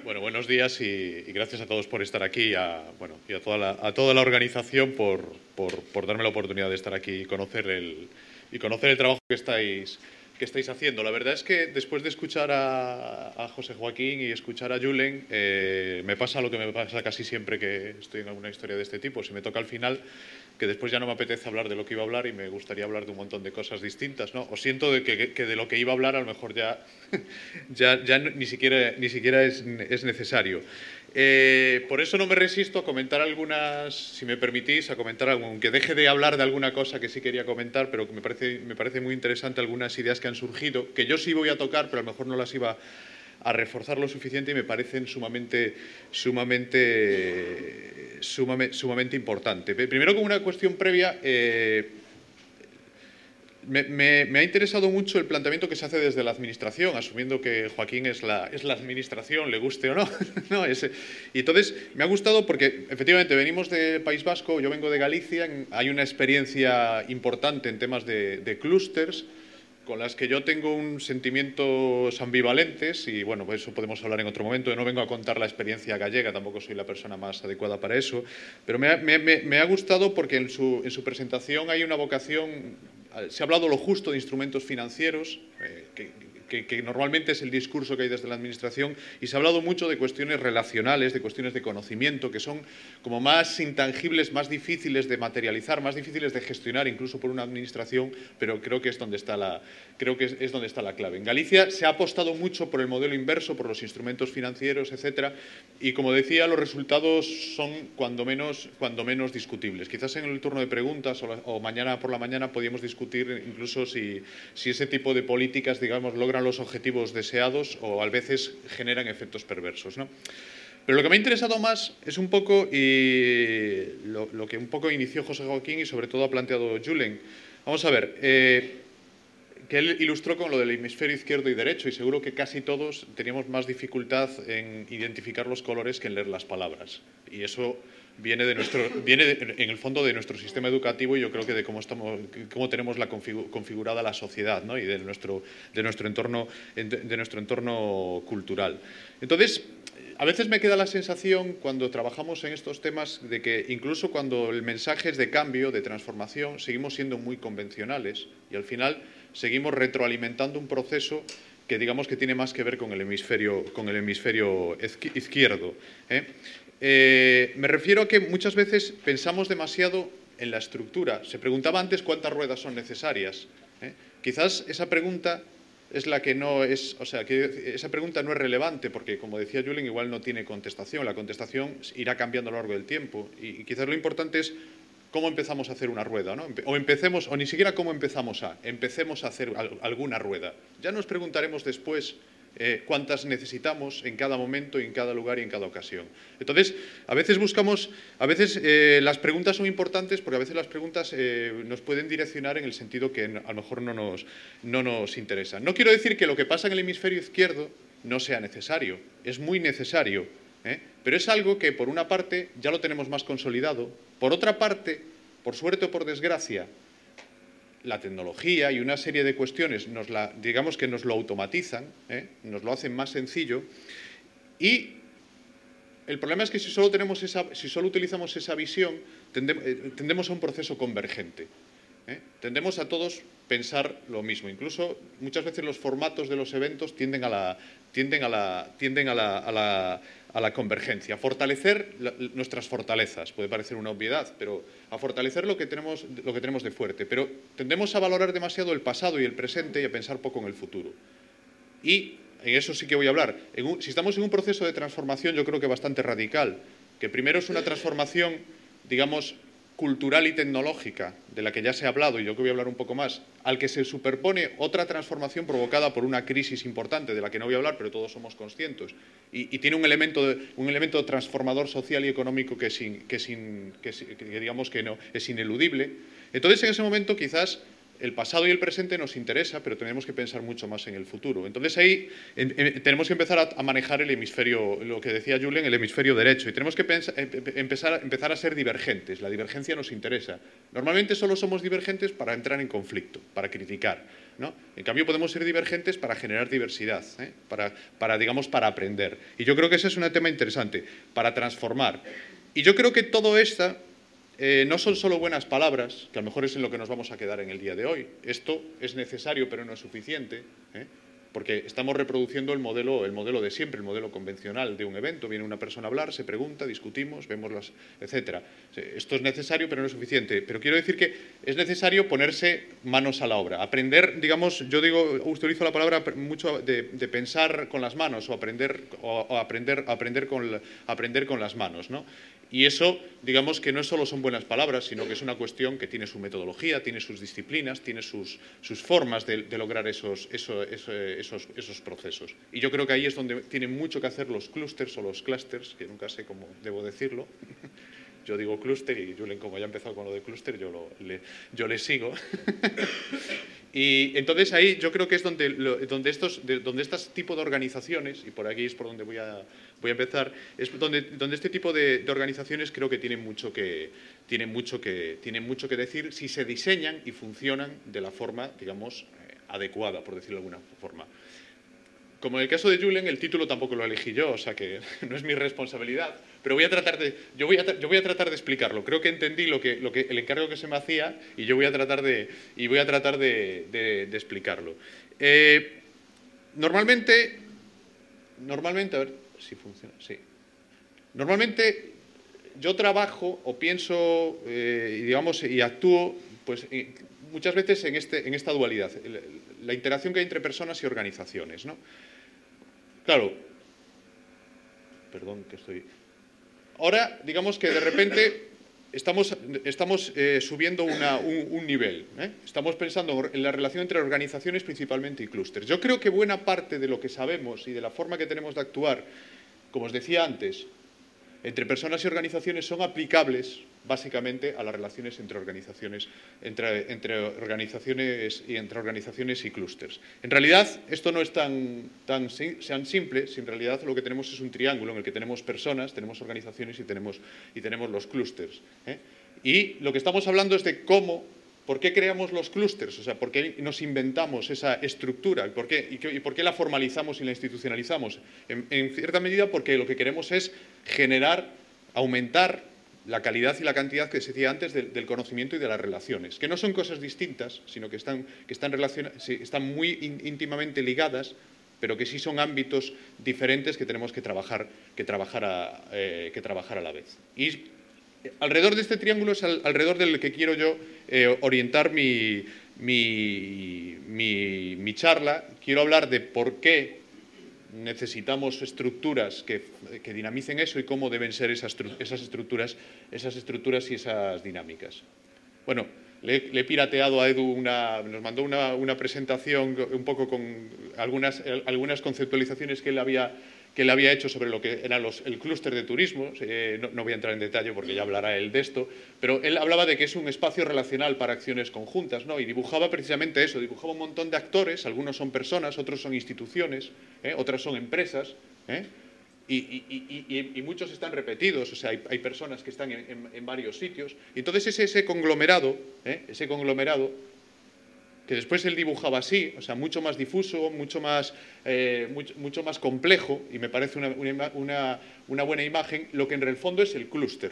Bueno, buenos días y gracias a todos por estar aquí y a toda la organización por darme la oportunidad de estar aquí y conocer el trabajo que estáis haciendo. La verdad es que después de escuchar a José Joaquín y escuchar a Julen, me pasa lo que me pasa casi siempre que estoy en alguna historia de este tipo. Si me toca al final, que después ya no me apetece hablar de lo que iba a hablar y me gustaría hablar de un montón de cosas distintas, ¿no? O siento que de lo que iba a hablar a lo mejor ya ni siquiera es necesario. Por eso no me resisto a comentar algunas, si me permitís, a comentar, aunque deje de hablar de alguna cosa que sí quería comentar, pero que me parece muy interesante algunas ideas que han surgido, que yo sí voy a tocar, pero a lo mejor no las iba a reforzar lo suficiente y me parecen sumamente importantes. Primero, como una cuestión previa, me ha interesado mucho el planteamiento que se hace desde la Administración, asumiendo que Joaquín es la Administración, le guste o no. No, y entonces, me ha gustado porque, efectivamente, venimos del País Vasco, yo vengo de Galicia, hay una experiencia importante en temas de clústers, con las que yo tengo un sentimientos ambivalentes y, bueno, pues eso podemos hablar en otro momento. Yo no vengo a contar la experiencia gallega, tampoco soy la persona más adecuada para eso, pero me ha gustado porque en su presentación hay una vocación. Se ha hablado lo justo de instrumentos financieros, que normalmente es el discurso que hay desde la Administración, y se ha hablado mucho de cuestiones relacionales, de cuestiones de conocimiento, que son como más intangibles, más difíciles de materializar, más difíciles de gestionar incluso por una Administración, pero creo que es donde está la clave. En Galicia se ha apostado mucho por el modelo inverso, por los instrumentos financieros, etcétera, y como decía, los resultados son cuando menos discutibles. Quizás en el turno de preguntas o mañana por la mañana podríamos discutir incluso si ese tipo de políticas, digamos, logran los objetivos deseados o a veces generan efectos perversos, ¿no? Pero lo que me ha interesado más es un poco lo que un poco inició José Joaquín y sobre todo ha planteado Julen. Vamos a ver, que él ilustró con lo del hemisferio izquierdo y derecho y seguro que casi todos teníamos más dificultad en identificar los colores que en leer las palabras. Y eso viene en el fondo de nuestro sistema educativo y yo creo que de cómo tenemos configurada la sociedad, ¿no? Y de nuestro entorno cultural. Entonces, a veces me queda la sensación cuando trabajamos en estos temas de que incluso cuando el mensaje es de cambio, de transformación, seguimos siendo muy convencionales y al final seguimos retroalimentando un proceso que digamos que tiene más que ver con el hemisferio izquierdo. Me refiero a que muchas veces pensamos demasiado en la estructura. Se preguntaba antes cuántas ruedas son necesarias. Quizás esa pregunta es la que no es, o sea, que esa pregunta no es relevante porque, como decía Julen, igual no tiene contestación. La contestación irá cambiando a lo largo del tiempo y quizás lo importante es cómo empezamos a hacer una rueda, ¿no? O ni siquiera cómo empecemos a hacer alguna rueda. Ya nos preguntaremos después cuántas necesitamos en cada momento, en cada lugar y en cada ocasión. Entonces, a veces las preguntas son importantes porque a veces las preguntas nos pueden direccionar en el sentido que a lo mejor no nos interesa. No quiero decir que lo que pasa en el hemisferio izquierdo no sea necesario, es muy necesario, pero es algo que, por una parte, ya lo tenemos más consolidado. Por otra parte, por suerte o por desgracia, la tecnología y una serie de cuestiones digamos que nos lo automatizan, nos lo hacen más sencillo y el problema es que si solo utilizamos esa visión, tendemos a un proceso convergente. Tendemos a todos pensar lo mismo. Incluso muchas veces los formatos de los eventos tienden a la convergencia, a fortalecer nuestras fortalezas. Puede parecer una obviedad, pero a fortalecer lo que tenemos de fuerte. Pero tendemos a valorar demasiado el pasado y el presente y a pensar poco en el futuro. Y en eso sí que voy a hablar. Si estamos en un proceso de transformación, yo creo que bastante radical, que primero es una transformación, digamos, cultural y tecnológica, de la que ya se ha hablado y yo que voy a hablar un poco más, al que se superpone otra transformación provocada por una crisis importante, de la que no voy a hablar, pero todos somos conscientes, y tiene un elemento transformador social y económico que digamos que no, es ineludible. Entonces, en ese momento, quizás el pasado y el presente nos interesa, pero tenemos que pensar mucho más en el futuro. Entonces ahí tenemos que empezar a manejar el hemisferio, lo que decía Julen, el hemisferio derecho, y tenemos que empezar a ser divergentes. La divergencia nos interesa. Normalmente solo somos divergentes para entrar en conflicto, para criticar. ¿no? En cambio, podemos ser divergentes para generar diversidad, digamos, para aprender. Y yo creo que ese es un tema interesante, para transformar. Y yo creo que todo esto no son solo buenas palabras, que a lo mejor es en lo que nos vamos a quedar en el día de hoy. Esto es necesario, pero no es suficiente, porque estamos reproduciendo el modelo de siempre, el modelo convencional de un evento. Viene una persona a hablar, se pregunta, discutimos, vemos las, etcétera. Esto es necesario, pero no es suficiente. Pero quiero decir que es necesario ponerse manos a la obra. Aprender, digamos, yo utilizo la palabra mucho de pensar con las manos o aprender con las manos, ¿no? Y eso, digamos que no solo son buenas palabras, sino que es una cuestión que tiene su metodología, tiene sus disciplinas, tiene sus formas de lograr esos procesos. Y yo creo que ahí es donde tienen mucho que hacer los clústeres o los clusters, que nunca sé cómo debo decirlo. Yo digo clúster y Julen, como ya ha empezado con lo de clúster, yo le sigo. Y entonces ahí yo creo que es donde este tipo de organizaciones, y por aquí es por donde voy a empezar, es donde este tipo de organizaciones creo que tienen mucho que decir si se diseñan y funcionan de la forma, digamos, adecuada, por decirlo de alguna forma. Como en el caso de Julen, el título tampoco lo elegí yo, o sea que no es mi responsabilidad, pero voy a tratar de explicarlo. Creo que entendí el encargo que se me hacía y yo voy a tratar de explicarlo. Normalmente, a ver si funciona, sí. Normalmente yo trabajo o pienso, digamos, y actúo, pues muchas veces en esta dualidad, la interacción que hay entre personas y organizaciones, ¿no? Claro, perdón que estoy... Ahora, digamos que de repente estamos subiendo un nivel, Estamos pensando en la relación entre organizaciones principalmente y clústeres. Yo creo que buena parte de lo que sabemos y de la forma que tenemos de actuar, como os decía antes, entre personas y organizaciones son aplicables básicamente a las relaciones entre organizaciones y clústeres. En realidad, esto no es tan simple, si en realidad lo que tenemos es un triángulo en el que tenemos personas, tenemos organizaciones y tenemos los clústeres. Y lo que estamos hablando es de por qué creamos los clústeres, o sea, por qué nos inventamos esa estructura, y por qué la formalizamos y la institucionalizamos. En cierta medida porque lo que queremos es aumentar la calidad y la cantidad que se decía antes del conocimiento y de las relaciones, que no son cosas distintas, sino que están muy íntimamente ligadas, pero que sí son ámbitos diferentes que tenemos que trabajar a la vez. Y alrededor de este triángulo es alrededor del que quiero yo orientar mi charla. Quiero hablar de por qué necesitamos estructuras que dinamicen eso y cómo deben ser esas estructuras y esas dinámicas. Bueno, le he pirateado a Edu, nos mandó una presentación un poco con algunas conceptualizaciones que él había hecho sobre lo que era el clúster de turismo. No voy a entrar en detalle porque ya hablará él de esto, pero él hablaba de que es un espacio relacional para acciones conjuntas, ¿no? Y dibujaba precisamente eso, dibujaba un montón de actores, algunos son personas, otros son instituciones, otras son empresas, y muchos están repetidos, o sea, hay personas que están en varios sitios. Y entonces ese conglomerado, que después él dibujaba así, o sea, mucho más difuso, mucho más complejo, y me parece una buena imagen, lo que en el fondo es el clúster.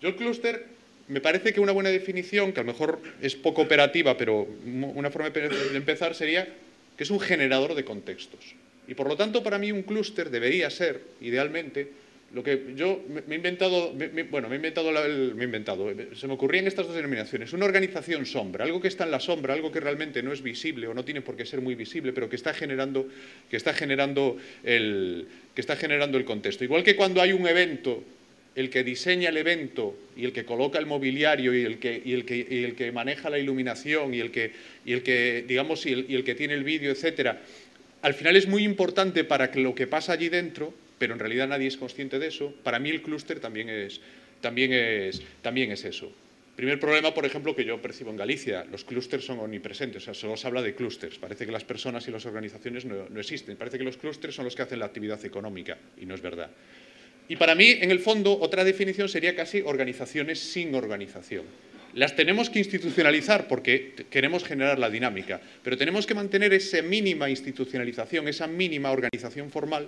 Yo el clúster, me parece que una buena definición, que a lo mejor es poco operativa, pero una forma de empezar sería que es un generador de contextos. Y por lo tanto, para mí un clúster debería ser, idealmente, lo que yo me he inventado, se me ocurrían estas dos denominaciones, una organización sombra, algo que está en la sombra, algo que realmente no es visible o no tiene por qué ser muy visible, pero que está generando el contexto. Igual que cuando hay un evento, el que diseña el evento y el que coloca el mobiliario y el que maneja la iluminación y el que tiene el vídeo, etcétera, al final es muy importante para lo que pasa allí dentro, pero en realidad nadie es consciente de eso. Para mí el clúster también es eso. Primer problema, por ejemplo, que yo percibo en Galicia, los clústeres son omnipresentes, o sea, solo se habla de clústeres. Parece que las personas y las organizaciones no existen. Parece que los clústeres son los que hacen la actividad económica, y no es verdad. Y para mí, en el fondo, otra definición sería casi organizaciones sin organización. Las tenemos que institucionalizar porque queremos generar la dinámica, pero tenemos que mantener esa mínima institucionalización, esa mínima organización formal